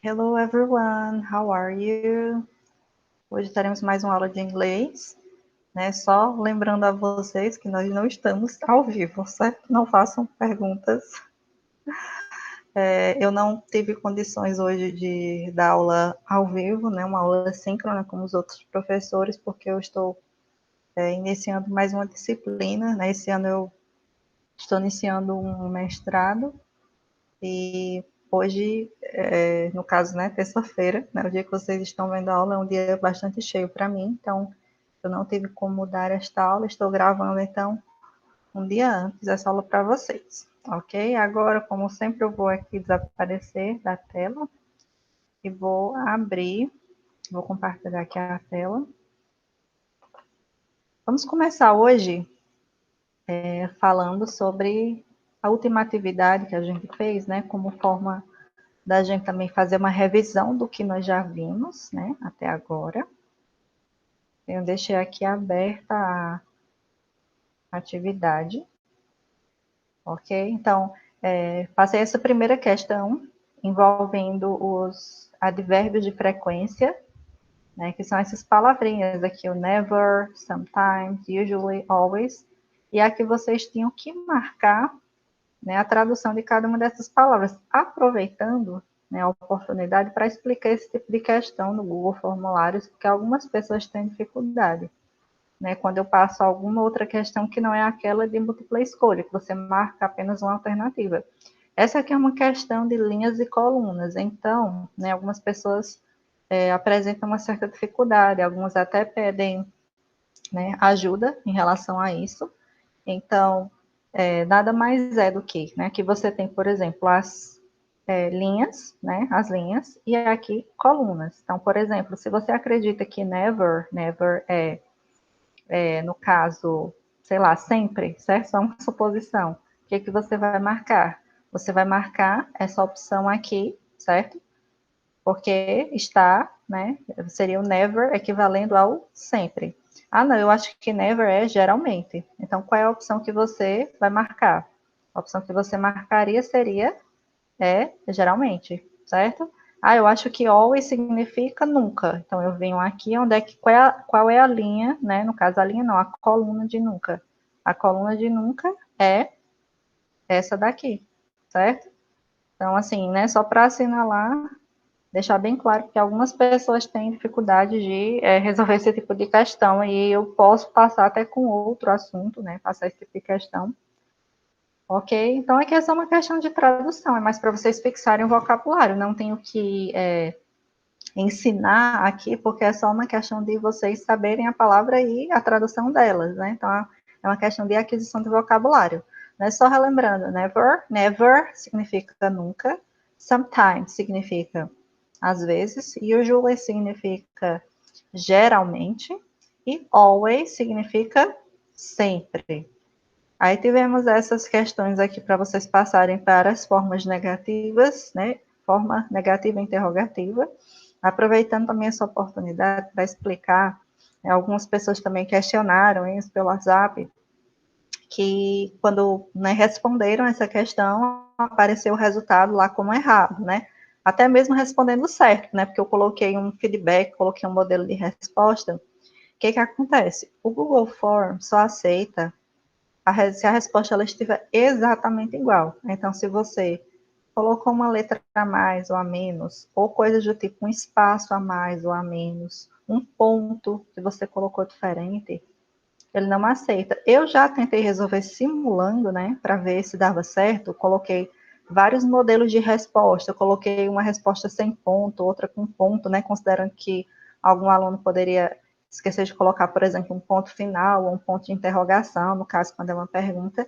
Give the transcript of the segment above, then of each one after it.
Hello everyone, how are you? Hoje teremos mais uma aula de inglês, né? Só lembrando a vocês que nós não estamos ao vivo, certo? Não façam perguntas. Eu não tive condições hoje de dar aula ao vivo, né? Uma aula síncrona como os outros professores, porque eu estou iniciando mais uma disciplina, né? Esse ano eu estou iniciando um mestrado e hoje, no caso, né, terça-feira, né, o dia que vocês estão vendo a aula, é um dia bastante cheio para mim, então eu não tive como dar esta aula, estou gravando, então, um dia antes essa aula para vocês, ok? Agora, como sempre, eu vou aqui desaparecer da tela e vou abrir, vou compartilhar aqui a tela. Vamos começar hoje falando sobre a última atividade que a gente fez, né, como forma da gente também fazer uma revisão do que nós já vimos, né, até agora. Eu deixei aqui aberta a atividade, ok? Então, passei essa primeira questão envolvendo os advérbios de frequência, né, que são essas palavrinhas aqui, o never, sometimes, usually, always, e aqui vocês tinham que marcar, né, a tradução de cada uma dessas palavras, aproveitando, né, a oportunidade para explicar esse tipo de questão no Google Formulários, porque algumas pessoas têm dificuldade, né, quando eu passo alguma outra questão que não é aquela de múltipla escolha, que você marca apenas uma alternativa. Essa aqui é uma questão de linhas e colunas, então, né, algumas pessoas apresentam uma certa dificuldade, algumas até pedem, né, ajuda em relação a isso. Então, nada mais é do que, né, que você tem, por exemplo, as linhas, né, as linhas, e aqui colunas. Então, por exemplo, se você acredita que never, never no caso, sei lá, sempre, certo? Só uma suposição. O que você vai marcar? Você vai marcar essa opção aqui, certo? Porque está, né, seria o never equivalendo ao sempre. Ah, não, eu acho que never é geralmente. Então, qual é a opção que você vai marcar? A opção que você marcaria seria geralmente, certo? Ah, eu acho que always significa nunca. Então, eu venho aqui, onde é que, qual é a linha, né? No caso, a linha não, a coluna de nunca. A coluna de nunca é essa daqui, certo? Então, assim, né, só para assinalar, deixar bem claro que algumas pessoas têm dificuldade de resolver esse tipo de questão e eu posso passar até com outro assunto, né, passar esse tipo de questão. Ok? Então, aqui é só uma questão de tradução, é mais para vocês fixarem o vocabulário, não tenho que ensinar aqui, porque é só uma questão de vocês saberem a palavra e a tradução delas, né? Então, é uma questão de aquisição de vocabulário. Né? Só relembrando, never, never significa nunca, sometimes significa às vezes, usually significa geralmente, e always significa sempre. Aí tivemos essas questões aqui para vocês passarem para as formas negativas, né? Forma negativa e interrogativa. Aproveitando também essa oportunidade para explicar, né, algumas pessoas também questionaram isso pelo WhatsApp, que quando, né, responderam essa questão, apareceu o resultado lá como errado, né? Até mesmo respondendo certo, né? Porque eu coloquei um feedback, coloquei um modelo de resposta. O que que acontece? O Google Form só aceita se a resposta ela estiver exatamente igual. Então, se você colocou uma letra a mais ou a menos, ou coisas do tipo um espaço a mais ou a menos, um ponto que você colocou diferente, ele não aceita. Eu já tentei resolver simulando, né, para ver se dava certo. Coloquei vários modelos de resposta. Eu coloquei uma resposta sem ponto, outra com ponto, né, considerando que algum aluno poderia esquecer de colocar, por exemplo, um ponto final ou um ponto de interrogação, no caso, quando é uma pergunta.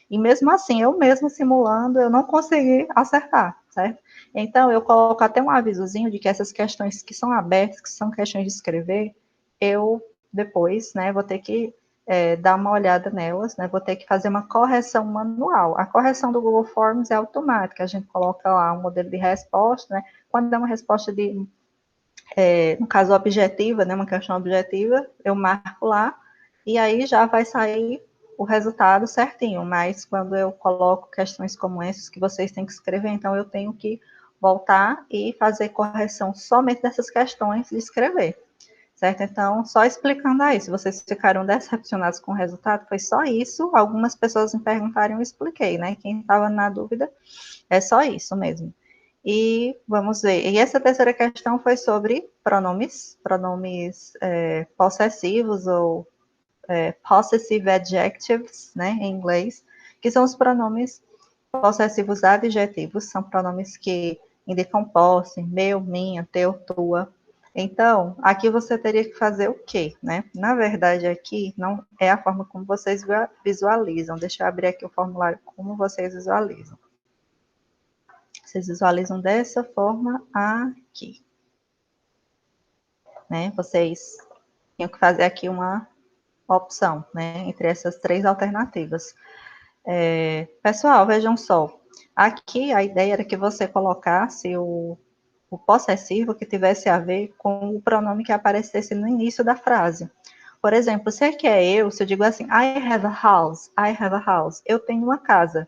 E mesmo assim, eu mesmo simulando, eu não consegui acertar, certo? Então, eu coloco até um avisozinho de que essas questões que são abertas, que são questões de escrever, eu depois, né, vou ter que dar uma olhada nelas, né, vou ter que fazer uma correção manual. A correção do Google Forms é automática, a gente coloca lá um modelo de resposta, né, quando é uma resposta de, no caso, objetiva, né, uma questão objetiva, eu marco lá, e aí já vai sair o resultado certinho, mas quando eu coloco questões como essas que vocês têm que escrever, então eu tenho que voltar e fazer correção somente dessas questões de escrever, certo? Então, só explicando aí, se vocês ficaram decepcionados com o resultado, foi só isso. Algumas pessoas me perguntaram, eu expliquei, né? Quem estava na dúvida, é só isso mesmo. E vamos ver. E essa terceira questão foi sobre pronomes possessivos ou possessive adjectives, né, em inglês, que são os pronomes possessivos adjetivos, são pronomes que indicam posse, meu, minha, teu, tua. Então, aqui você teria que fazer o quê, né? Na verdade, aqui não é a forma como vocês visualizam. Deixa eu abrir aqui o formulário como vocês visualizam. Vocês visualizam dessa forma aqui, né? Vocês tinham que fazer aqui uma opção, né? Entre essas três alternativas. Pessoal, vejam só. Aqui a ideia era que você colocasse o possessivo que tivesse a ver com o pronome que aparecesse no início da frase. Por exemplo, se aqui é eu, se eu digo assim, I have a house, I have a house, eu tenho uma casa.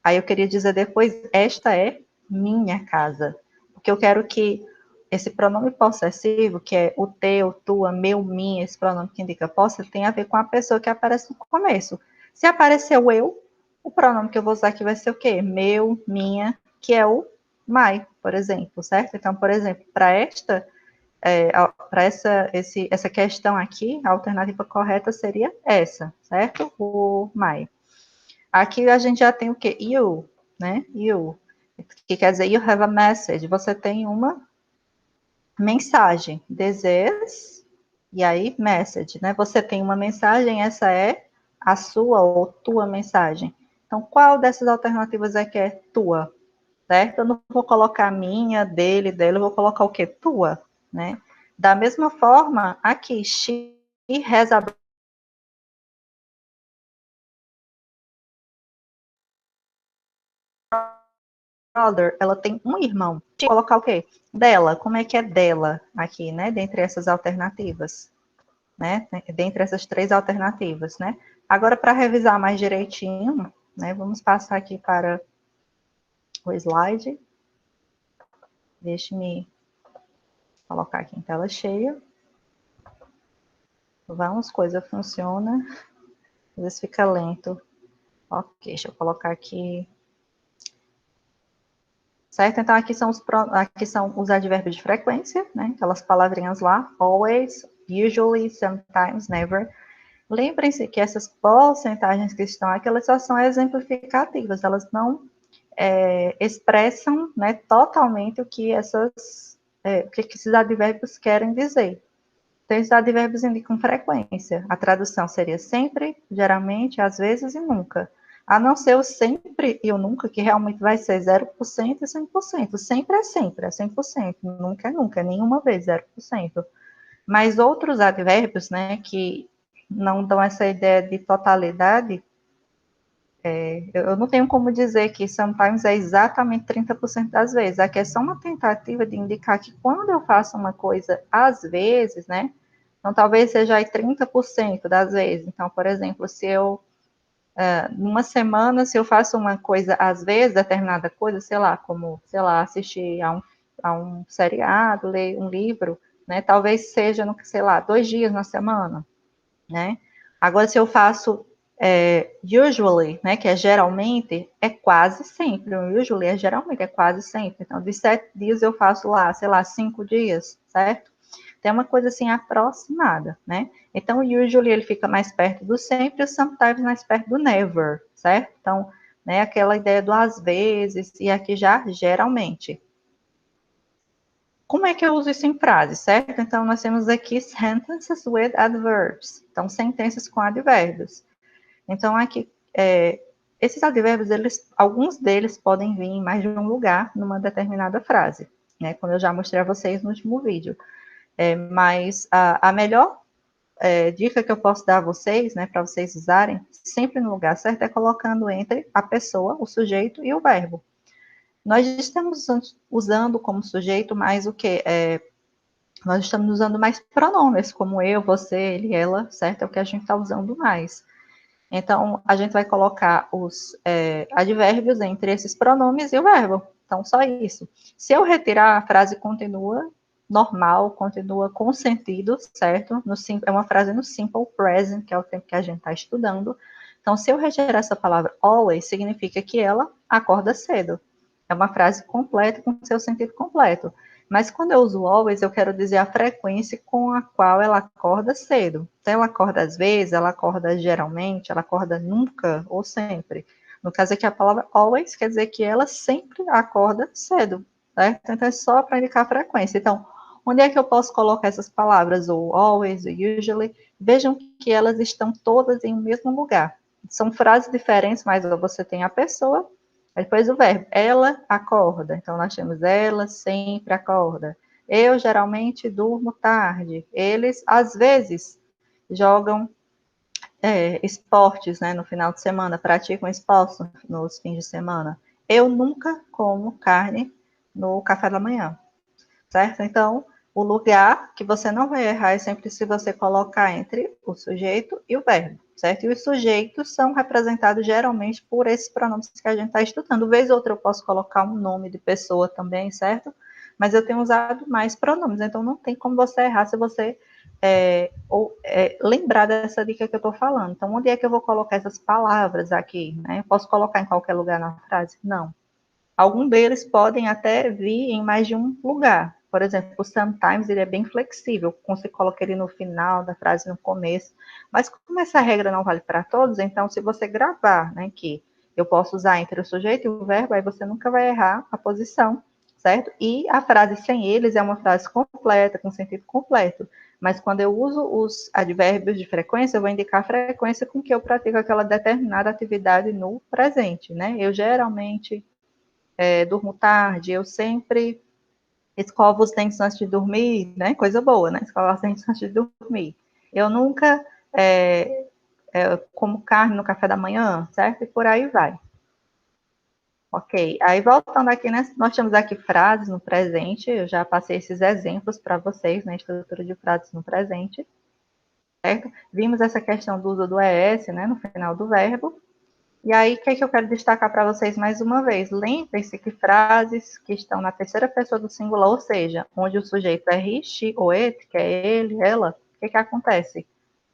Aí eu queria dizer depois, esta é minha casa. Porque eu quero que esse pronome possessivo, que é o teu, tua, meu, minha, esse pronome que indica posse, tem a ver com a pessoa que aparece no começo. Se aparecer o eu, o pronome que eu vou usar aqui vai ser o quê? Meu, minha, que é o my, por exemplo, certo? Então, por exemplo, para essa questão aqui, a alternativa correta seria essa, certo? O my. Aqui a gente já tem o quê? You, né? You, que quer dizer you have a message. Você tem uma mensagem. This is, e aí message, né? Você tem uma mensagem, essa é a sua ou tua mensagem. Então, qual dessas alternativas é que é tua? Certo? Eu não vou colocar minha, dele, dele, eu vou colocar o quê? Tua, né? Da mesma forma, aqui, she has a brother, ela tem um irmão. Vou colocar o quê? Dela. Como é que é dela aqui, né? Dentre essas alternativas, né? Dentre essas três alternativas, né? Agora, para revisar mais direitinho, né? Vamos passar aqui para o slide. Deixe-me colocar aqui em tela cheia. Vamos, coisa funciona. Às vezes fica lento. Ok, deixa eu colocar aqui. Certo? Então, aqui são os advérbios de frequência, né? Aquelas palavrinhas lá. Always, usually, sometimes, never. Lembrem-se que essas porcentagens que estão aqui, elas só são exemplificativas. Elas não expressam, né, totalmente o que esses advérbios querem dizer. Então, esses advérbios indicam frequência. A tradução seria sempre, geralmente, às vezes e nunca. A não ser o sempre e o nunca, que realmente vai ser 0% e 100%. Sempre é sempre, é 100%. Nunca é nunca, nenhuma vez 0%. Mas outros advérbios, né, que não dão essa ideia de totalidade, eu não tenho como dizer que sometimes é exatamente 30% das vezes. Aqui é só uma tentativa de indicar que quando eu faço uma coisa às vezes, né, então talvez seja aí 30% das vezes. Então, por exemplo, se eu, numa semana, se eu faço uma coisa às vezes, determinada coisa, sei lá, como, sei lá, assistir a um seriado, ler um livro, né, talvez seja, sei lá, 2 dias na semana, né. Agora, se eu faço usually, né, que é geralmente, é quase sempre. O usually é geralmente, é quase sempre. Então, de 7 dias eu faço lá, sei lá, 5 dias, certo? Então, é uma coisa assim aproximada, né? Então, o usually ele fica mais perto do sempre e o sometimes mais perto do never, certo? Então, né, aquela ideia do às vezes e aqui já geralmente. Como é que eu uso isso em frase, certo? Então, nós temos aqui sentences with adverbs. Então, sentenças com advérbios. Então, aqui, esses advérbios, alguns deles podem vir em mais de um lugar numa determinada frase, né? Como eu já mostrei a vocês no último vídeo. Mas a melhor dica que eu posso dar a vocês, né, para vocês usarem, sempre no lugar certo, é colocando entre a pessoa, o sujeito e o verbo. Nós estamos usando como sujeito mais o quê? Nós estamos usando mais pronomes, como eu, você, ele, ela, certo? É o que a gente está usando mais. Então, a gente vai colocar os advérbios entre esses pronomes e o verbo. Então, só isso. Se eu retirar, a frase continua normal, continua com sentido, certo? É uma frase no simple present, que é o tempo que a gente está estudando. Então, se eu retirar essa palavra always, significa que ela acorda cedo. É uma frase completa com seu sentido completo. Mas quando eu uso always, eu quero dizer a frequência com a qual ela acorda cedo. Então, ela acorda às vezes, ela acorda geralmente, ela acorda nunca ou sempre. No caso aqui, a palavra always quer dizer que ela sempre acorda cedo, certo? Então, é só para indicar a frequência. Então, onde é que eu posso colocar essas palavras, o always, o usually? Vejam que elas estão todas em um mesmo lugar. São frases diferentes, mas você tem a pessoa, depois o verbo. Ela acorda. Então, nós temos ela sempre acorda. Eu geralmente durmo tarde. Eles, às vezes, jogam esportes, né, no final de semana, praticam esportes nos fins de semana. Eu nunca como carne no café da manhã, certo? Então, o lugar que você não vai errar é sempre se você colocar entre o sujeito e o verbo, certo? E os sujeitos são representados geralmente por esses pronomes que a gente está estudando. Vez ou outra eu posso colocar um nome de pessoa também, certo? Mas eu tenho usado mais pronomes, então não tem como você errar se você lembrar dessa dica que eu estou falando. Então, onde é que eu vou colocar essas palavras aqui? Né? Eu posso colocar em qualquer lugar na frase? Não. Alguns deles podem até vir em mais de um lugar. Por exemplo, o sometimes ele é bem flexível, você coloca ele no final da frase, no começo. Mas como essa regra não vale para todos, então se você gravar, né, que eu posso usar entre o sujeito e o verbo, aí você nunca vai errar a posição, certo? E a frase sem eles é uma frase completa, com sentido completo. Mas quando eu uso os advérbios de frequência, eu vou indicar a frequência com que eu pratico aquela determinada atividade no presente, né? Eu geralmente durmo tarde, eu sempre escovo os dentes antes de dormir, né? Coisa boa, né? Escovar os dentes antes de dormir. Eu nunca como carne no café da manhã, certo? E por aí vai. Ok, aí voltando aqui, né? Nós temos aqui frases no presente, eu já passei esses exemplos para vocês, né? Estrutura de frases no presente, certo? Vimos essa questão do uso do ES, né? No final do verbo. E aí, o que é que eu quero destacar para vocês mais uma vez? Lembrem-se que frases que estão na terceira pessoa do singular, ou seja, onde o sujeito é he, she ou it, que é ele, ela, o que acontece?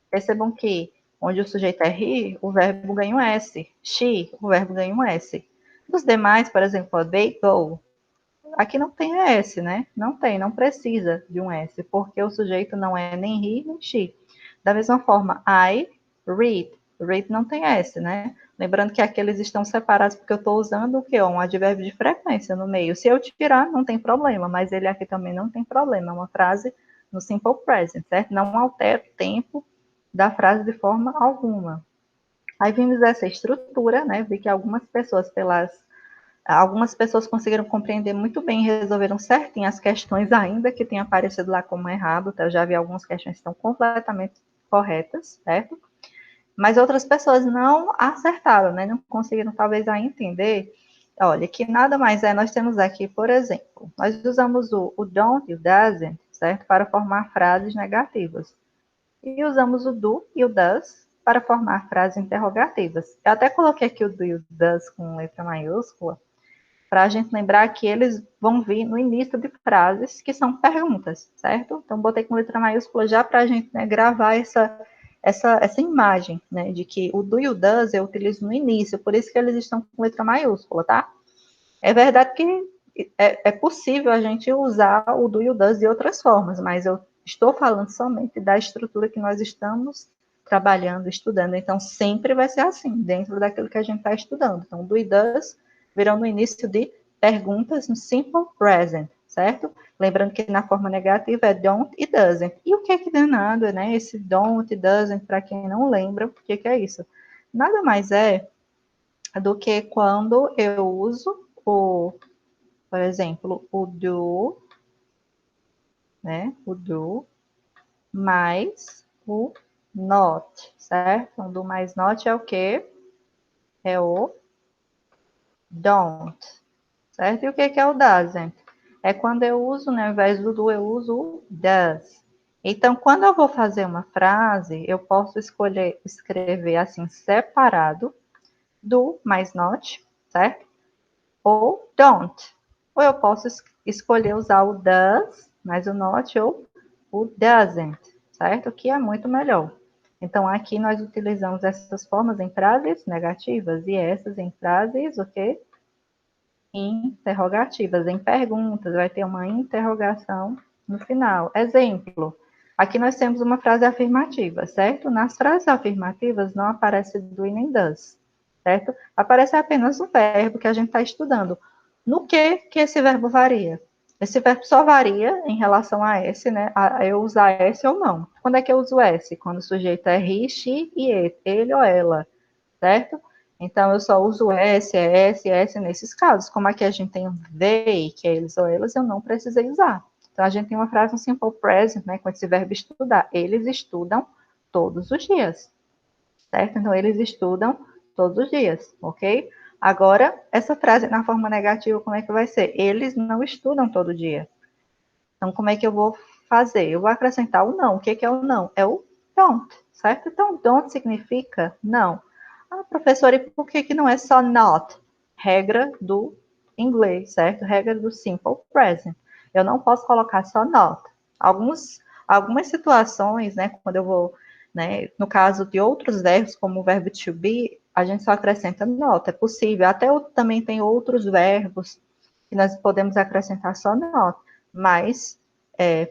Percebam que onde o sujeito é he, o verbo ganha um S. She, o verbo ganha um S. Nos demais, por exemplo, they go, aqui não tem S, né? Não tem, não precisa de um S, porque o sujeito não é nem he nem she. Da mesma forma, I read. Read não tem S, né? Lembrando que aqui eles estão separados porque eu estou usando o quê? Um advérbio de frequência no meio. Se eu tirar, não tem problema, mas ele aqui também não tem problema. É uma frase no simple present, certo? Não altera o tempo da frase de forma alguma. Aí vimos essa estrutura, né? Vi que algumas pessoas conseguiram compreender muito bem e resolveram certinho as questões, ainda que tenha aparecido lá como errado. Tá? Eu já vi algumas questões que estão completamente corretas, certo? Mas outras pessoas não acertaram, né? Não conseguiram talvez aí entender. Olha, que nada mais é, nós temos aqui, por exemplo, nós usamos o don't e o doesn't, certo? Para formar frases negativas. E usamos o do e o does para formar frases interrogativas. Eu até coloquei aqui o do e o does com letra maiúscula, para a gente lembrar que eles vão vir no início de frases que são perguntas, certo? Então, botei com letra maiúscula já para a gente, né, gravar essa imagem, né, de que o do e o does eu utilizo no início, por isso que eles estão com letra maiúscula, tá? É verdade que é possível a gente usar o do e o does de outras formas, mas eu estou falando somente da estrutura que nós estamos trabalhando, estudando. Então, sempre vai ser assim, dentro daquilo que a gente está estudando. Então, do e does virão no início de perguntas no simple present, certo? Lembrando que na forma negativa é don't e doesn't. E o que é que danado, né? Esse don't e doesn't, para quem não lembra, o que é isso? Nada mais é do que quando eu uso por exemplo, o do, né? O do mais o not, certo? Então, do mais not é o quê? É o don't, certo? E o que é o doesn't? É quando eu uso, né, ao invés do do, eu uso o does. Então, quando eu vou fazer uma frase, eu posso escrever assim, separado, do mais not, certo? Ou don't. ou eu posso escolher usar o does, mais o not, ou o doesn't, certo? Que é muito melhor. Então, aqui nós utilizamos essas formas em frases negativas e essas em frases, o quê? Interrogativas. Em perguntas, vai ter uma interrogação no final. Exemplo, aqui nós temos uma frase afirmativa, certo? Nas frases afirmativas não aparece do e nem does, certo? Aparece apenas o verbo que a gente está estudando. No que esse verbo varia? Esse verbo só varia em relação a S, né? A eu usar S ou não. Quando é que eu uso S? Quando o sujeito é he, she e it, ele ou ela, certo? Então, eu só uso S, S, S nesses casos. Como aqui a gente tem they, que é eles ou elas, eu não precisei usar. Então, a gente tem uma frase no simple present, né, com esse verbo estudar. Eles estudam todos os dias, certo? Então, eles estudam todos os dias, ok? Agora, essa frase na forma negativa, como é que vai ser? Eles não estudam todo dia. Então, como é que eu vou fazer? Eu vou acrescentar o não. O que é o não? É o don't, certo? Então, don't significa não. Ah, professora, e por que não é só not? Regra do inglês, certo? Regra do simple present. Eu não posso colocar só not. Algumas situações, né, quando eu vou, né, no caso de outros verbos, como o verbo to be, a gente só acrescenta not, é possível. Até também tem outros verbos que nós podemos acrescentar só not, mas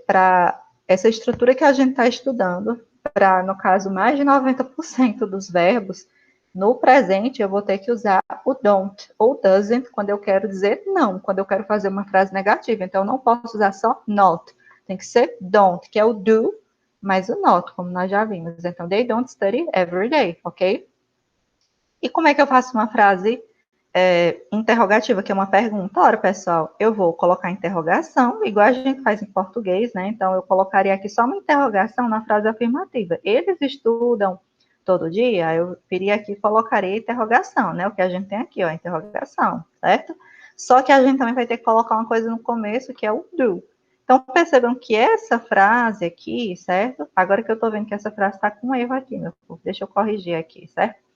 para essa estrutura que a gente está estudando, para, no caso, mais de 90% dos verbos, no presente, eu vou ter que usar o don't ou doesn't quando eu quero dizer não, quando eu quero fazer uma frase negativa. Então, eu não posso usar só not. Tem que ser don't, que é o do, mais o not, como nós já vimos. Então, they don't study every day, ok? E como é que eu faço uma frase interrogativa, que é uma pergunta? Ora, pessoal, eu vou colocar interrogação, igual a gente faz em português, né? Então, eu colocaria aqui só uma interrogação na frase afirmativa. Eles estudam todo dia? Eu viria aqui e colocaria interrogação, né? O que a gente tem aqui, ó, interrogação, certo? Só que a gente também vai ter que colocar uma coisa no começo, que é o do. Então, percebam que essa frase aqui, certo? Agora que eu tô vendo que essa frase está com erro aqui, meu povo, deixa eu corrigir aqui, certo?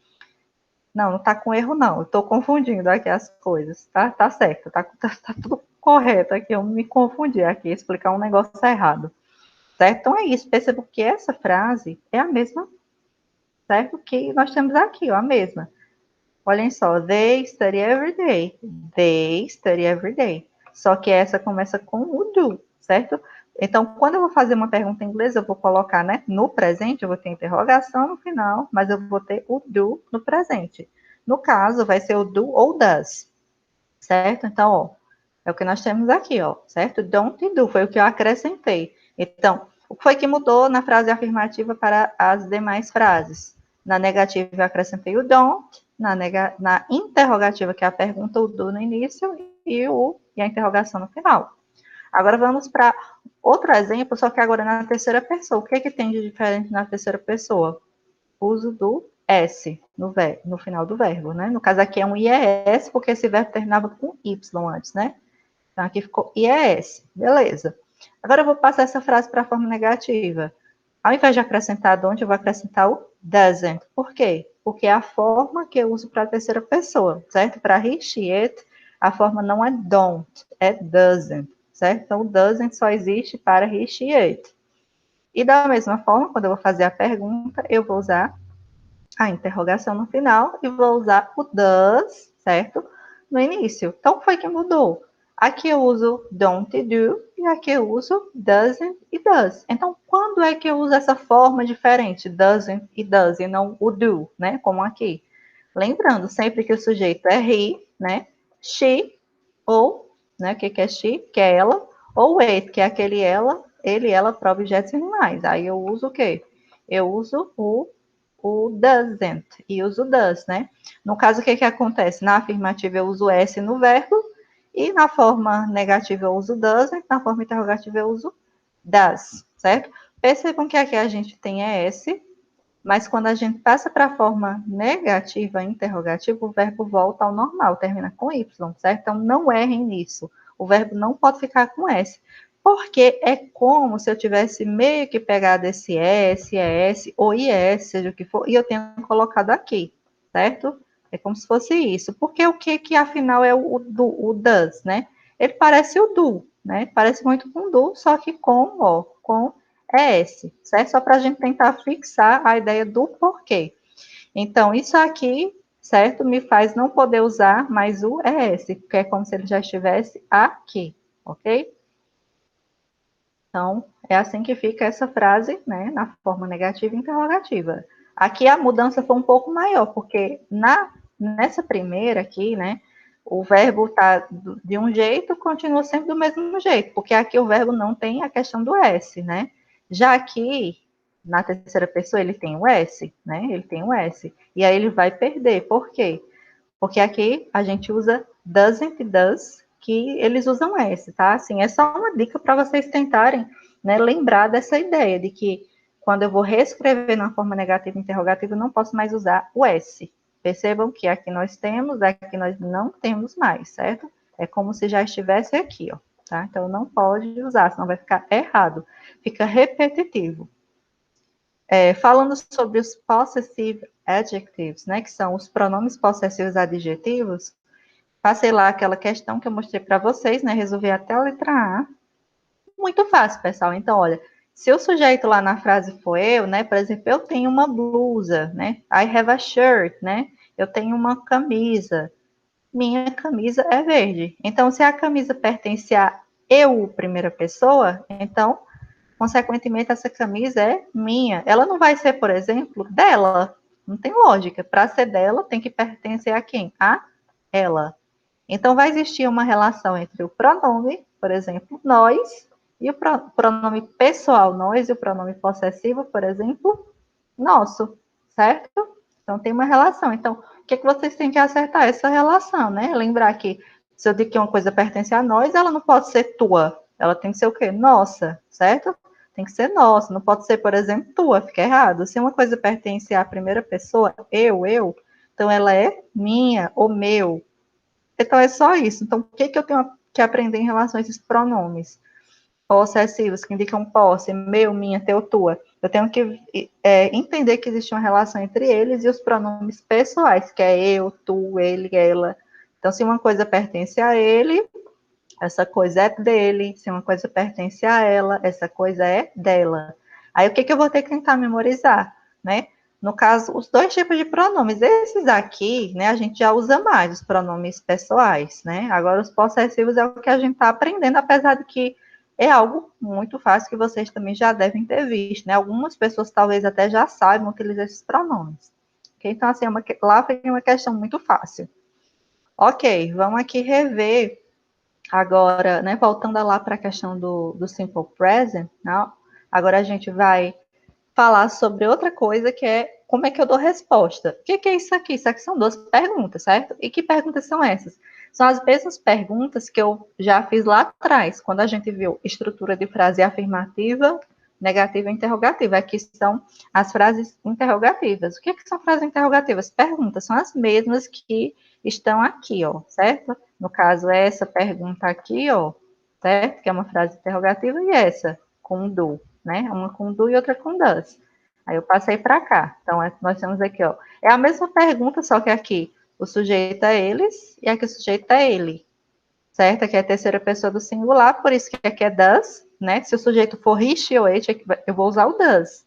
Não, não está com erro, não. Eu estou confundindo aqui as coisas. Tá certo, tá tudo correto aqui. Eu me confundi aqui, explicar um negócio errado. Certo? Então é isso. Perceba que essa frase é a mesma, certo? Que nós temos aqui, ó, a mesma. Olhem só. They study every day. They study every day. Só que essa começa com o do, certo? Então, quando eu vou fazer uma pergunta em inglês, eu vou colocar, né, no presente, eu vou ter interrogação no final, mas eu vou ter o do no presente. No caso, vai ser o do ou does, certo? Então, ó, é o que nós temos aqui, ó, certo? Don't e do, foi o que eu acrescentei. Então, o que foi que mudou na frase afirmativa para as demais frases? Na negativa, eu acrescentei o don't, na interrogativa, que é a pergunta, o do no início, e a interrogação no final. Agora vamos para outro exemplo, só que agora na terceira pessoa. O que que tem de diferente na terceira pessoa? O uso do S no final do verbo, né? No caso aqui é um IES, porque esse verbo terminava com Y antes, né? Então aqui ficou IES, beleza. Agora eu vou passar essa frase para a forma negativa. Ao invés de acrescentar don't, eu vou acrescentar o doesn't. Por quê? Porque é a forma que eu uso para a terceira pessoa, certo? Para he, she, it, a forma não é don't, é doesn't, certo? Então, o doesn't só existe para he, she, it. E da mesma forma, quando eu vou fazer a pergunta, eu vou usar a interrogação no final e vou usar o does, certo? No início. Então, foi que mudou. Aqui eu uso don't e do, e aqui eu uso doesn't e does. Então, quando é que eu uso essa forma diferente, doesn't e does, e não o do, né? Como aqui. Lembrando, sempre que o sujeito é he, né? She, ou, né? O que é she? Que é ela, ou it, que é aquele ela, ele, ela, para objetos animais. Aí eu uso o quê? Eu uso o doesn't e uso does, né? No caso, o que acontece? Na afirmativa eu uso S no verbo e na forma negativa eu uso doesn't, na forma interrogativa eu uso does, certo? Percebam que aqui a gente tem S, mas quando a gente passa para a forma negativa, interrogativa, o verbo volta ao normal, termina com Y, certo? Então não errem nisso. O verbo não pode ficar com S. Porque é como se eu tivesse meio que pegado esse S, ES ou IS, seja o que for, e eu tenho colocado aqui, certo? É como se fosse isso. Porque o que afinal é o does, né? ele parece o do, né? Parece muito com do, só que com ES, certo? Só para a gente tentar fixar a ideia do porquê. Então, isso aqui, certo, me faz não poder usar mais o ES, porque é como se ele já estivesse aqui, ok? Então, é assim que fica essa frase, né, na forma negativa e interrogativa. Aqui a mudança foi um pouco maior, porque nessa primeira aqui, né, o verbo está de um jeito, continua sempre do mesmo jeito, porque aqui o verbo não tem a questão do S, né? Já aqui, na terceira pessoa, ele tem o S, né? Ele tem o S. E aí ele vai perder. Por quê? Porque aqui a gente usa doesn't e does, que eles usam S, tá? Assim, é só uma dica para vocês tentarem, né, lembrar dessa ideia de que quando eu vou reescrever na forma negativa e interrogativa, eu não posso mais usar o S. Percebam que aqui nós temos, aqui nós não temos mais, certo? É como se já estivesse aqui, ó, tá? Então não pode usar, senão vai ficar errado. Fica repetitivo. Falando sobre os possessive adjectives, né, que são os pronomes possessivos adjetivos, passei lá aquela questão que eu mostrei para vocês, né, resolvi até a letra A. Muito fácil, pessoal. Então, olha, se o sujeito lá na frase for eu, né, por exemplo, eu tenho uma blusa, né, I have a shirt, né, eu tenho uma camisa, minha camisa é verde. Então, se a camisa pertence a eu, primeira pessoa, então consequentemente, essa camisa é minha. Ela não vai ser, por exemplo, dela. Não tem lógica. Para ser dela, tem que pertencer a quem? A ela. Então, vai existir uma relação entre o pronome, por exemplo, nós, e o pronome pessoal, nós, e o pronome possessivo, por exemplo, nosso, certo? Então, tem uma relação. Então, o que vocês têm que acertar? Essa relação, né? Lembrar que se eu digo que uma coisa pertence a nós, ela não pode ser tua. Ela tem que ser o quê? Nossa, certo? Tem que ser nossa. Não pode ser, por exemplo, tua, fica errado. Se uma coisa pertence à primeira pessoa, eu, então ela é minha ou meu. Então é só isso. Então, o que eu tenho que aprender em relação a esses pronomes possessivos, que indicam posse, meu, minha, teu, tua? Eu tenho que entender que existe uma relação entre eles e os pronomes pessoais, que é eu, tu, ele, ela. Então, se uma coisa pertence a ele, essa coisa é dele. Se uma coisa pertence a ela, essa coisa é dela. Aí, o que eu vou ter que tentar memorizar, né? No caso, os dois tipos de pronomes. Esses aqui, né, a gente já usa mais, os pronomes pessoais, né? Agora, os possessivos é o que a gente está aprendendo, apesar de que é algo muito fácil que vocês também já devem ter visto, né? Algumas pessoas talvez até já saibam utilizar esses pronomes. Okay? Então, assim, lá foi uma questão muito fácil. Ok, vamos aqui rever agora, né, voltando lá para a questão do simple present, não? Agora a gente vai falar sobre outra coisa que é como é que eu dou resposta. O que é isso aqui? Isso aqui são duas perguntas, certo? E que perguntas são essas? São as mesmas perguntas que eu já fiz lá atrás, quando a gente viu estrutura de frase afirmativa, negativa e interrogativa. Aqui são as frases interrogativas. O que são frases interrogativas? Perguntas, são as mesmas que estão aqui, ó, certo? No caso, essa pergunta aqui, ó, certo? Que é uma frase interrogativa, e essa, com do, né? Uma com do e outra com does. Aí eu passei para cá. Então, nós temos aqui, ó. É a mesma pergunta, só que aqui o sujeito é eles e aqui o sujeito é ele. Certo? Aqui é a terceira pessoa do singular, por isso que aqui é does, né? Se o sujeito for he, she ou it, eu vou usar o does.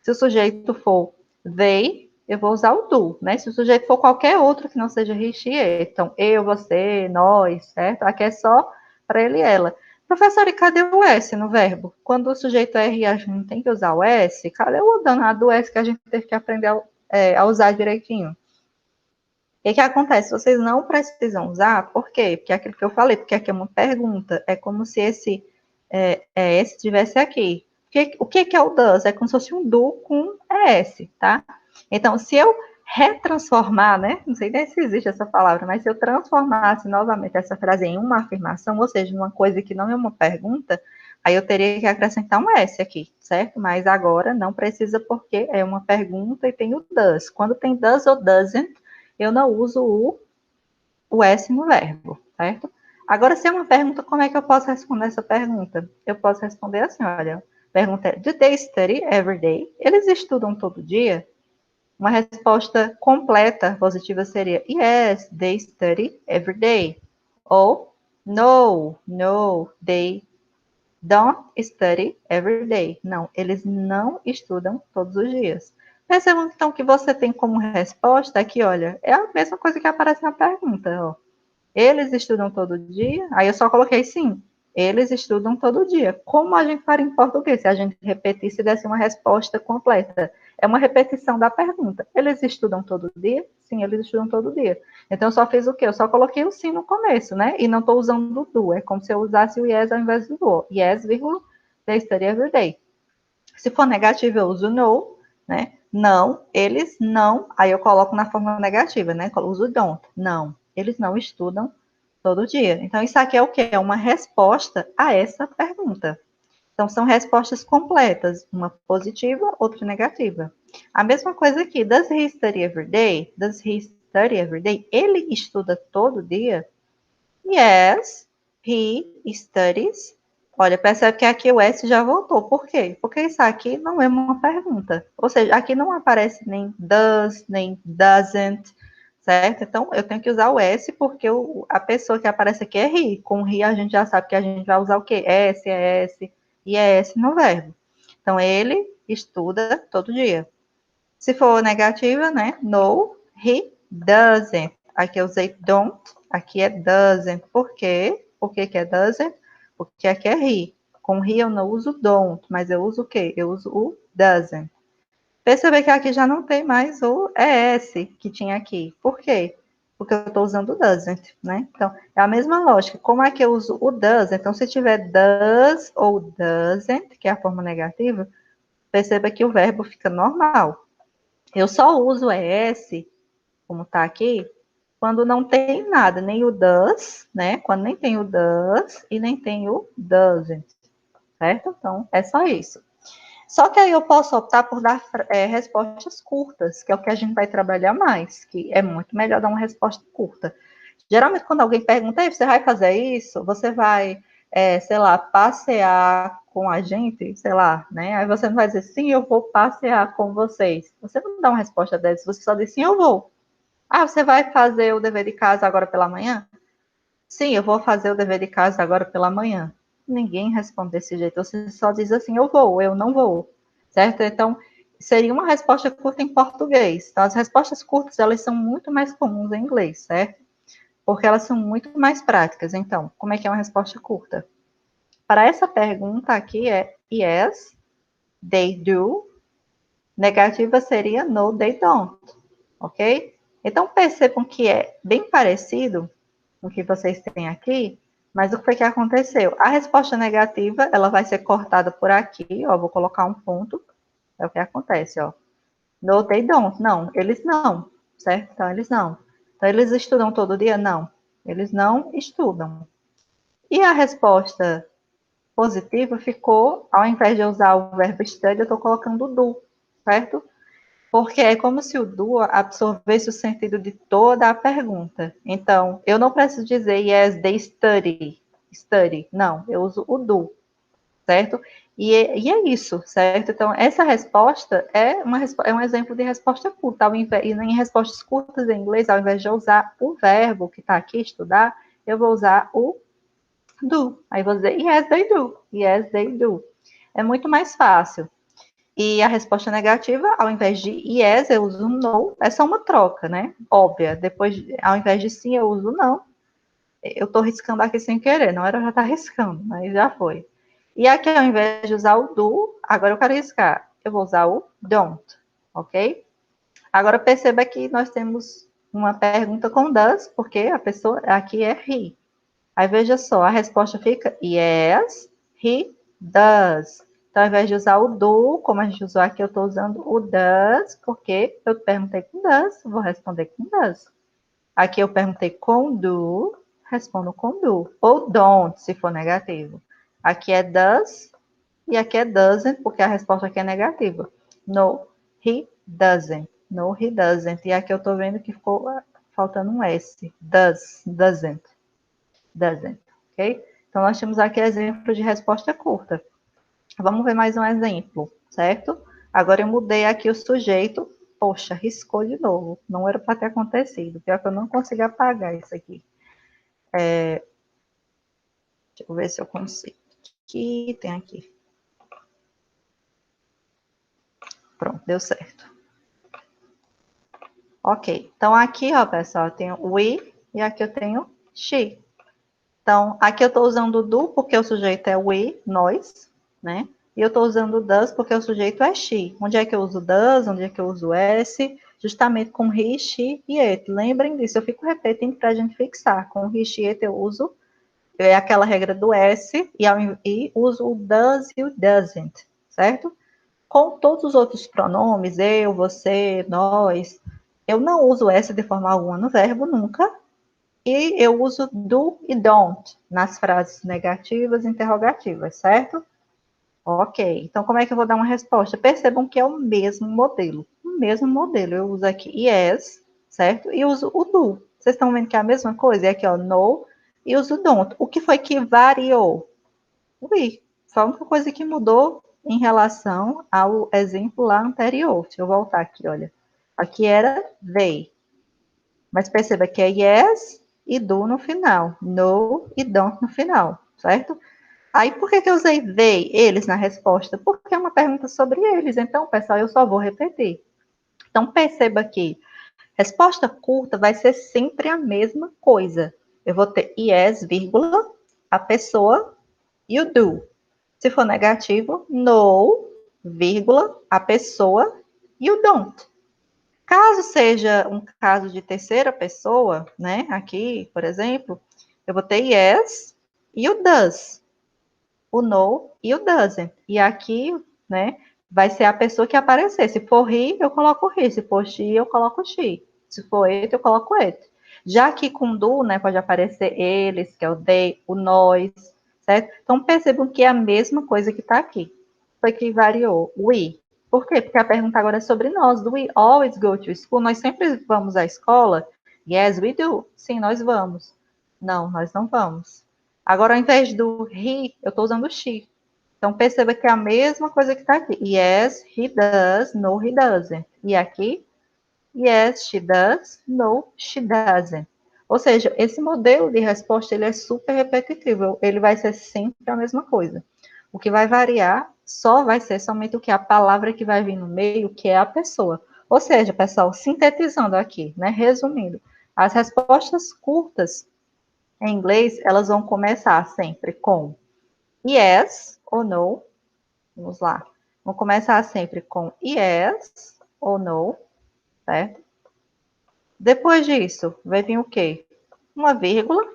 Se o sujeito for they, eu vou usar o do, né? Se o sujeito for qualquer outro que não seja he, she, it. Então, eu, você, nós, certo? Aqui é só para ele e ela. Professor, e cadê o S no verbo? Quando o sujeito é R, a gente não tem que usar o S? Cadê o danado do S que a gente teve que aprender a usar direitinho? O que acontece? Vocês não precisam usar, por quê? Porque é aquilo que eu falei, porque aqui é uma pergunta, é como se esse estivesse aqui. O que é o does? É como se fosse um do com ES, tá? Então, se eu retransformar, né? Não sei nem se existe essa palavra, mas se eu transformasse novamente essa frase em uma afirmação, ou seja, uma coisa que não é uma pergunta, aí eu teria que acrescentar um S aqui, certo? Mas agora não precisa porque é uma pergunta e tem o does. Quando tem does ou doesn't, eu não uso o S no verbo, certo? Agora, se é uma pergunta, como é que eu posso responder essa pergunta? Eu posso responder assim, olha, pergunta é, do they study every day? Eles estudam todo dia? Uma resposta completa, positiva, seria yes, they study every day. Ou No, they don't study every day. Não, eles não estudam todos os dias. Percebam então que você tem como resposta aqui, olha, é a mesma coisa que aparece na pergunta, ó. Eles estudam todo dia? Aí eu só coloquei sim. Eles estudam todo dia. Como a gente faria em português se a gente repetisse e desse uma resposta completa? É uma repetição da pergunta. Eles estudam todo dia? Sim, eles estudam todo dia. Então, eu só fiz o quê? Eu só coloquei o sim no começo, né? E não estou usando o do. É como se eu usasse o yes ao invés do do. Yes, vírgula, they study every day. Se for negativo, eu uso no, né? Não, eles não. Aí eu coloco na forma negativa, né? Eu uso don't. Não, eles não estudam todo dia. Então, isso aqui é o quê? É uma resposta a essa pergunta. Então, são respostas completas, uma positiva, outra negativa. A mesma coisa aqui, does he study every day? Does he study every day? Ele estuda todo dia? Yes, he studies. Olha, percebe que aqui o S já voltou. Por quê? Porque isso aqui não é uma pergunta. Ou seja, aqui não aparece nem does, nem doesn't, certo? Então, eu tenho que usar o S porque a pessoa que aparece aqui é he. Com he, a gente já sabe que a gente vai usar o quê? S é S e é S no verbo. Então, ele estuda todo dia. Se for negativa, né? No, he doesn't. Aqui eu usei don't, aqui é doesn't. Por quê? Por que que é doesn't? Porque aqui é he. Com he eu não uso don't, mas eu uso o quê? Eu uso o doesn't. Percebe que aqui já não tem mais o ES que tinha aqui. Por quê? Porque eu estou usando o doesn't, né? Então, é a mesma lógica. Como é que eu uso o does? Então, se tiver does ou doesn't, que é a forma negativa, perceba que o verbo fica normal. Eu só uso ES, como está aqui, quando não tem nada, nem o does, né? Quando nem tem o does e nem tem o doesn't, certo? Então, é só isso. Só que aí eu posso optar por dar respostas curtas, que é o que a gente vai trabalhar mais, que é muito melhor dar uma resposta curta. Geralmente, quando alguém pergunta, você vai fazer isso? Você vai, sei lá, passear com a gente? Sei lá, né? Aí você não vai dizer, sim, eu vou passear com vocês. Você não dá uma resposta dessa, você só diz, sim, eu vou. Ah, você vai fazer o dever de casa agora pela manhã? Sim, eu vou fazer o dever de casa agora pela manhã. Ninguém responde desse jeito, você só diz assim, eu vou, eu não vou. Certo? Então, seria uma resposta curta em português. Então, as respostas curtas, elas são muito mais comuns em inglês, certo? Porque elas são muito mais práticas. Então, como é que é uma resposta curta? Para essa pergunta aqui é yes, they do. Negativa seria no, they don't. Ok? Então, percebam que é bem parecido com o que vocês têm aqui, mas o que foi que aconteceu? A resposta negativa, ela vai ser cortada por aqui, ó, vou colocar um ponto, é o que acontece, ó. No, they don't. Não, eles não, certo? Então, eles não. Então, eles estudam todo dia? Não. Eles não estudam. E a resposta positiva ficou, ao invés de eu usar o verbo study, eu estou colocando o do, certo? Porque é como se o do absorvesse o sentido de toda a pergunta. Então, eu não preciso dizer yes, they study, study. Não, eu uso o do, certo? E é isso, certo? Então, essa resposta é um exemplo de resposta curta. E em respostas curtas em inglês, ao invés de eu usar o verbo que está aqui, estudar, eu vou usar o do. Aí vou dizer, yes, they do. Yes, they do. É muito mais fácil. E a resposta negativa, ao invés de yes, eu uso no. É só uma troca, né? Óbvia. Depois, ao invés de sim, eu uso não. Eu estou riscando aqui sem querer. Não era já estar riscando, mas já foi. E aqui, ao invés de usar o do, agora eu quero riscar. Eu vou usar o don't, ok? Agora perceba que nós temos uma pergunta com does, porque a pessoa aqui é he. Aí veja só, a resposta fica yes, he does. Então, ao invés de usar o do, como a gente usou aqui, eu estou usando o does, porque eu perguntei com does, vou responder com does. Aqui eu perguntei com do, respondo com do. Ou don't, se for negativo. Aqui é does e aqui é doesn't, porque a resposta aqui é negativa. No, he doesn't. No, he doesn't. E aqui eu estou vendo que ficou faltando um S. Does, doesn't. Doesn't, ok? Então, nós temos aqui exemplo de resposta curta. Vamos ver mais um exemplo, certo? Agora eu mudei aqui o sujeito. Poxa, riscou de novo. Não era para ter acontecido. Pior que eu não consigo apagar isso aqui. Deixa eu ver se eu consigo. Aqui, tem aqui. Pronto, deu certo. Ok, então aqui, ó, pessoal, eu tenho we e aqui eu tenho she. Então, aqui eu estou usando do porque o sujeito é we, nós, né? E eu estou usando does porque o sujeito é she. Onde é que eu uso does? Onde é que eu uso s? Justamente com he, she e it. Lembrem disso, eu fico repetindo para a gente fixar. Com he, she, it eu uso aquela regra do s e uso o does e o doesn't, certo? Com todos os outros pronomes, eu, você, nós, eu não uso S de forma alguma no verbo, nunca. E eu uso do e don't nas frases negativas e interrogativas, certo? Ok, então como é que eu vou dar uma resposta? Percebam que é o mesmo modelo. O mesmo modelo. Eu uso aqui yes, certo? E uso o do. Vocês estão vendo que é a mesma coisa? E aqui, ó, no e uso don't. O que foi que variou? We. Foi a única coisa que mudou em relação ao exemplo lá anterior. Deixa eu voltar aqui, olha. Aqui era they. Mas perceba que é yes e do no final. No e don't no final, certo? Aí, por que eu usei they, eles, na resposta? Porque é uma pergunta sobre eles. Então, pessoal, eu só vou repetir. Então, perceba que resposta curta vai ser sempre a mesma coisa. Eu vou ter yes, vírgula, a pessoa e o do. Se for negativo, no, vírgula, a pessoa e o don't. Caso seja um caso de terceira pessoa, né? Aqui, por exemplo, eu vou ter yes e o does, o no e o doesn't. E aqui, né, vai ser a pessoa que aparecer. Se for he, eu coloco he. Se for she, eu coloco she. Se for it, eu coloco it. Já que com do, né, pode aparecer eles, que é o they, o nós, certo? Então percebam que é a mesma coisa que está aqui. Foi que variou. We. Por quê? Porque a pergunta agora é sobre nós. Do we always go to school? Nós sempre vamos à escola? Yes, we do. Sim, nós vamos. Não, nós não vamos. Agora, ao invés do he, eu estou usando she. Então, perceba que é a mesma coisa que está aqui. Yes, he does. No, he doesn't. E aqui, yes, she does. No, she doesn't. Ou seja, esse modelo de resposta ele é super repetitivo. Ele vai ser sempre a mesma coisa. O que vai variar só vai ser somente o que a palavra que vai vir no meio, que é a pessoa. Ou seja, pessoal, sintetizando aqui, né, resumindo, as respostas curtas em inglês, elas vão começar sempre com yes ou no. Vamos lá. Vão começar sempre com yes ou no, certo? Depois disso, vai vir o quê? Uma vírgula.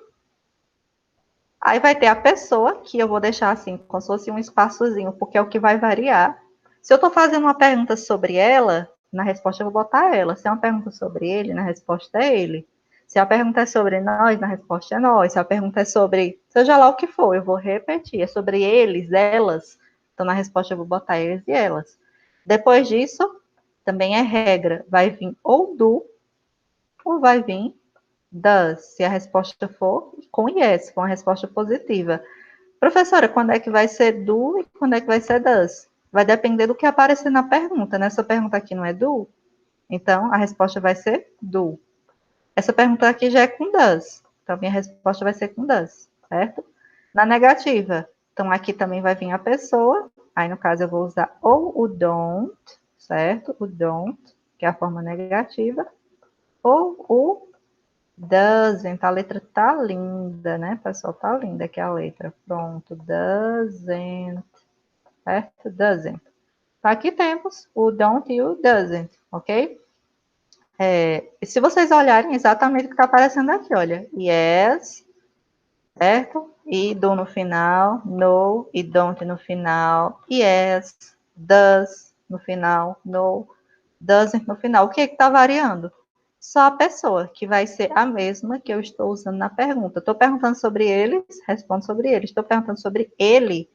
Aí vai ter a pessoa, que eu vou deixar assim, como se fosse um espaçozinho, porque é o que vai variar. Se eu estou fazendo uma pergunta sobre ela, na resposta eu vou botar ela. Se é uma pergunta sobre ele, na resposta é ele. Se a pergunta é sobre nós, na resposta é nós. Se a pergunta é sobre, seja lá o que for, eu vou repetir. É sobre eles, elas. Então, na resposta eu vou botar eles e elas. Depois disso, também é regra. Vai vir ou do, ou vai vir does, se a resposta for com yes, com a resposta positiva. Professora, quando é que vai ser do e quando é que vai ser does? Vai depender do que aparecer na pergunta, né? Essa pergunta aqui não é do, então a resposta vai ser do. Essa pergunta aqui já é com does, então minha resposta vai ser com does, certo? Na negativa, então aqui também vai vir a pessoa, aí no caso eu vou usar ou o don't, certo? O don't, que é a forma negativa, ou o doesn't, a letra tá linda, né, pessoal? Tá linda aqui a letra. Pronto, doesn't, certo? Doesn't. Aqui temos o don't e o doesn't, ok? Se vocês olharem exatamente o que está aparecendo aqui, olha. Yes, certo? E do no final, no e don't no final, yes, does no final, no, doesn't no final. O que está variando? Só a pessoa, que vai ser a mesma que eu estou usando na pergunta. Estou perguntando sobre eles, respondo sobre eles. Estou perguntando sobre ele,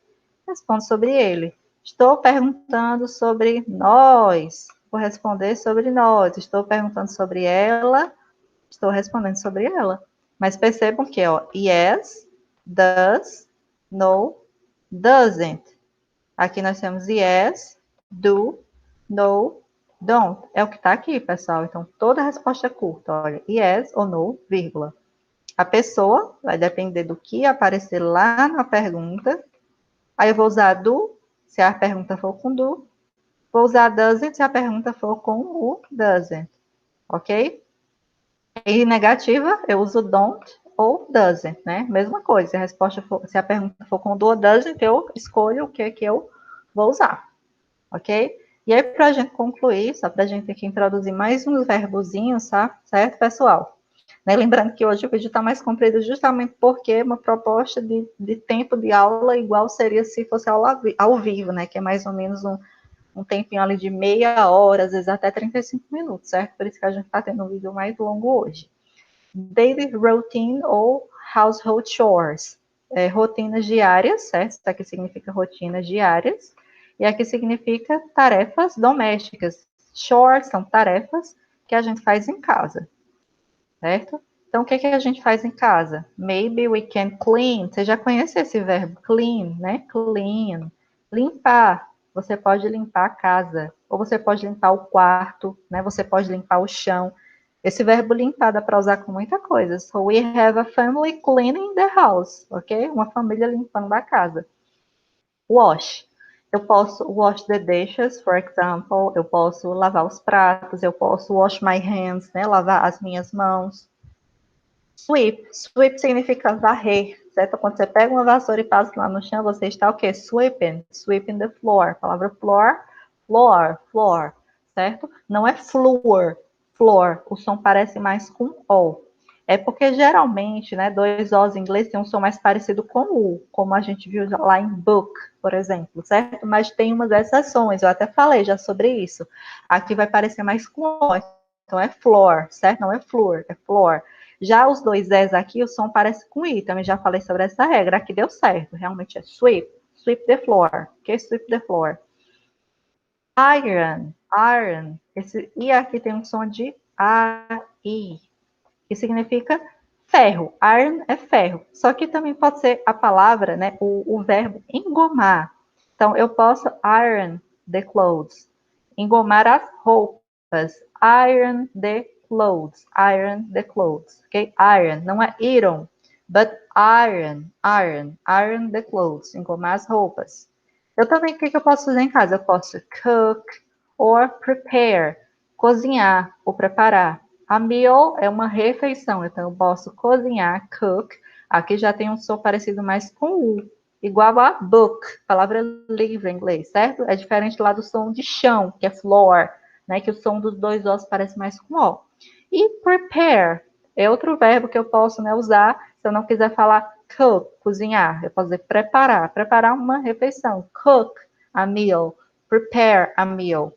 respondo sobre ele. Estou perguntando sobre nós, vou responder sobre nós. Estou perguntando sobre ela, estou respondendo sobre ela. Mas percebam que, ó, yes, does, no, doesn't. Aqui nós temos yes, do, no, don't. É o que está aqui, pessoal. Então, toda a resposta é curta. Olha, yes ou no, vírgula. a pessoa, vai depender do que aparecer lá na pergunta. Aí eu vou usar do, se a pergunta for com do. Vou usar doesn't se a pergunta for com o doesn't, ok? E negativa, eu uso don't ou doesn't, né? Mesma coisa, se a resposta for, se a pergunta for com do ou doesn't, eu escolho o que eu vou usar, ok? E aí, para a gente concluir, só para a gente aqui introduzir mais uns verbozinhos, tá? Certo, pessoal? Né? Lembrando que hoje o vídeo está mais comprido justamente porque uma proposta de tempo de aula igual seria se fosse aula ao vivo, né? Que é mais ou menos um tempinho ali de meia hora, às vezes até 35 minutos, certo? Por isso que a gente está tendo um vídeo mais longo hoje. Daily routine ou household chores. Rotinas diárias, certo? Isso aqui significa rotinas diárias. E aqui significa tarefas domésticas. Chores são tarefas que a gente faz em casa, certo? Então, o que a gente faz em casa? Maybe we can clean. Você já conhece esse verbo clean, né? Clean. Limpar. Você pode limpar a casa. Ou você pode limpar o quarto, né? Você pode limpar o chão. Esse verbo limpar dá para usar com muita coisa. So, we have a family cleaning the house, ok? Uma família limpando a casa. Wash. Eu posso wash the dishes, for example. Eu posso lavar os pratos. Eu posso wash my hands, né? Lavar as minhas mãos. Sweep. Sweep significa varrer, certo? Quando você pega uma vassoura e passa lá no chão, você está o quê? Sweeping. Sweeping the floor. A palavra floor, floor, floor, certo? Não é floor, floor. O som parece mais com O. É porque geralmente, né, dois Os em inglês tem um som mais parecido com U, como a gente viu lá em book, por exemplo, certo? Mas tem umas exceções, eu até falei já sobre isso. Aqui vai parecer mais com O, então é floor, certo? Não é floor, é floor. Já os dois S aqui, o som parece com I, também já falei sobre essa regra, aqui deu certo, realmente é sweep, sweep the floor, ok? Sweep the floor. Iron, iron, esse I aqui tem um som de A-I, que significa ferro, iron é ferro, só que também pode ser a palavra, né, o verbo engomar. Então, eu posso iron the clothes, engomar as roupas, iron the clothes, iron the clothes, ok? Iron, não é iron, but iron the clothes, engomar as roupas. Eu também, o que eu posso fazer em casa? Eu posso cook or prepare, cozinhar ou preparar. A meal é uma refeição, então eu posso cozinhar, cook. Aqui já tem um som parecido mais com U, igual a book, palavra livre em inglês, certo? É diferente lá do som de chão, que é floor, né? Que o som dos dois ossos parece mais com O. E prepare é outro verbo que eu posso, né, usar se eu não quiser falar cook, cozinhar. Eu posso dizer preparar, preparar uma refeição. Cook a meal, prepare a meal.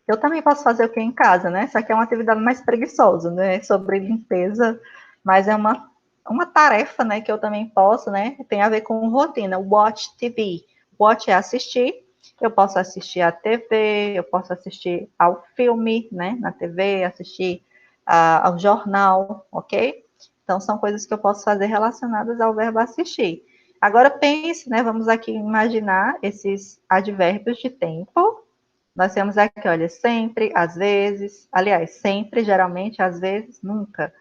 Eu também posso fazer o que em casa, né? Isso aqui é uma atividade mais preguiçosa, né? Sobre limpeza, mas é uma tarefa, né? Que eu também posso, né? Tem a ver com rotina. Watch TV. Watch é assistir. Eu posso assistir à TV, eu posso assistir ao filme, né? Na TV, assistir ao jornal, ok? Então, são coisas que eu posso fazer relacionadas ao verbo assistir. Agora, pense, né? Vamos aqui imaginar esses advérbios de tempo. Nós temos aqui, olha, sempre, às vezes, aliás, sempre, geralmente, às vezes, nunca.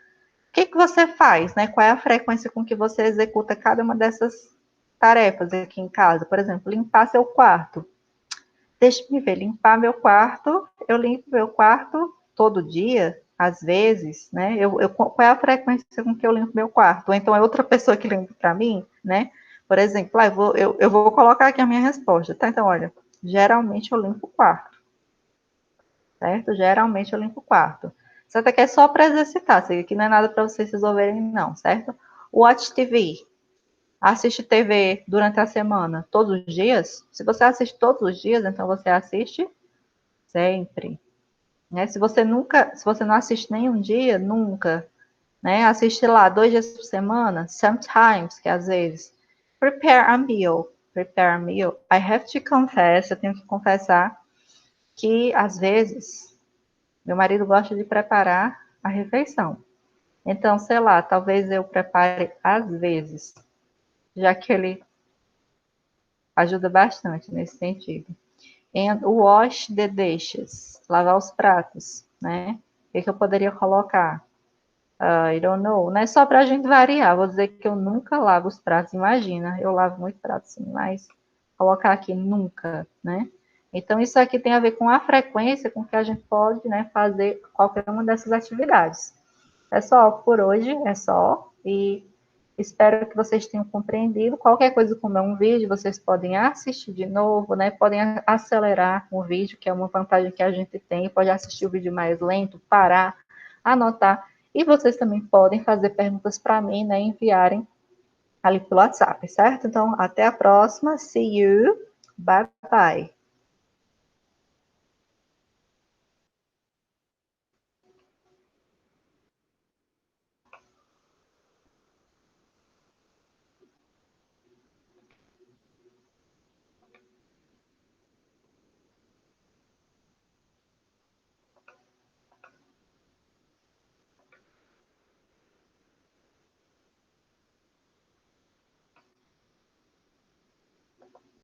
O que você faz, né? Qual é a frequência com que você executa cada uma dessas tarefas aqui em casa? Por exemplo, limpar seu quarto. Deixe-me ver, limpar meu quarto, eu limpo meu quarto todo dia, às vezes, né? Qual é a frequência com que eu limpo meu quarto? Ou então é outra pessoa que limpa para mim, né? Por exemplo, eu vou colocar aqui a minha resposta, tá? Então, olha, geralmente eu limpo o quarto, certo? Geralmente eu limpo o quarto. Isso até que é só para exercitar, isso aqui não é nada para vocês resolverem, não, certo? Watch TV. Assiste TV durante a semana, todos os dias? Se você assiste todos os dias, então você assiste sempre. Né? Se você não assiste nenhum dia, nunca. Né? Assiste lá 2 dias por semana, sometimes, que às vezes. Prepare a meal. Prepare a meal. I have to confess, eu tenho que confessar que às vezes meu marido gosta de preparar a refeição. Então, sei lá, talvez eu prepare às vezes, já que ele ajuda bastante nesse sentido. And wash the dishes, lavar os pratos, né? O que eu poderia colocar? I don't know, né? Só para a gente variar, vou dizer que eu nunca lavo os pratos, imagina, eu lavo muito prato sim, mas colocar aqui nunca, né? Então, isso aqui tem a ver com a frequência com que a gente pode, né, fazer qualquer uma dessas atividades. É só por hoje, é só, e espero que vocês tenham compreendido. Qualquer coisa, como é um vídeo, vocês podem assistir de novo, né? Podem acelerar o vídeo, que é uma vantagem que a gente tem, pode assistir o vídeo mais lento, parar, anotar. E vocês também podem fazer perguntas para mim, né? Enviarem ali pelo WhatsApp, certo? Então, até a próxima. See you. Bye, bye.